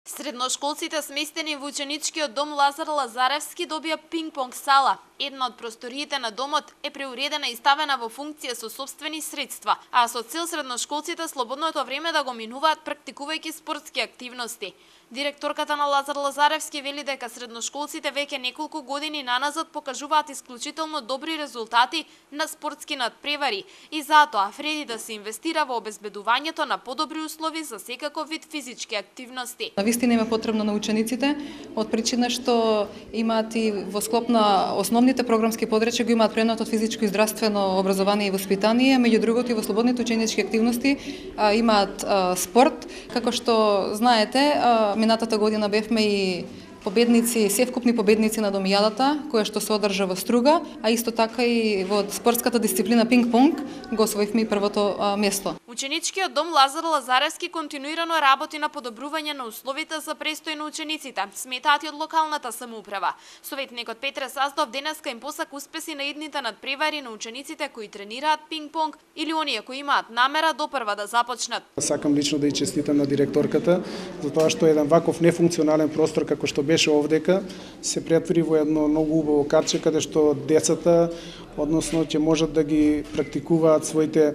Средношколците сместени во ученичкиот дом Лазар Лазаревски добија пинг-понг сала. Една од просториите на домот е преуредена и ставена во функција со сопствени средства, а со цел средношколците слободното време да го минуваат практикувајќи спортски активности. Директорката на Лазар Лазаревски вели дека средношколците веќе неколку години наназад покажуваат исклучително добри резултати на спортски надпревари и затоа вреди да се инвестира во обезбедувањето на подобри услови за секаков вид физички активности. Навистина има потребно на учениците, од причина што имаат и во склоп на основните програмски подрачја го имаат пренато физичко и здравствено образование и воспитание, меѓу другото и во слободните ученички активности имаат спорт, како што знаете, минатата година бевме и победници, севкупни победници на домијадата, која што се одржа во Струга, а исто така и во спортската дисциплина пинг-понг го освоивме и првото место. Ученичкиот дом Лазар Лазаревски континуирано работи на подобрување на условите за престој на учениците, сметаат и од локалната самоуправа. Советникот Петре Саздов денеска им посака успеси на идните надпревари на учениците кои тренираат пинг-понг или оние кои имаат намера допрва да започнат. Сакам лично да ја честитам на директорката за тоа што еден ваков нефункционален простор како што беше овдека се претвори во едно многу убаво катче каде што децата, односно ќе можат да ги практикуваат своите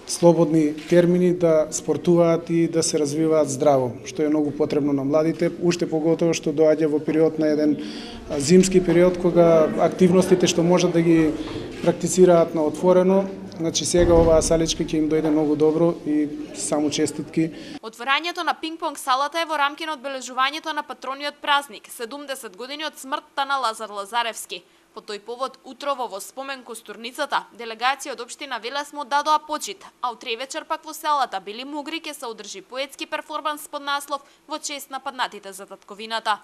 слободни термини, да спортуваат и да се развиваат здраво, што е многу потребно на младите, уште поготово што доаѓа во период на еден зимски период кога активностите што можат да ги практицираат на отворено. Значи сега оваа саличка ќе им дојде многу добро и само честитки. Отворањето на пинг-понг салата е во рамки на одбележувањето на патрониот празник, 70 години од смртта на Лазар Лазаревски. По тој повод утрово во спомен костурницата, делегација од општина Велес му дадоа почит, а утре вечер пак во селата Бели Мугри ќе се одржи поетски перформанс под наслов во чест на паднатите за татковината.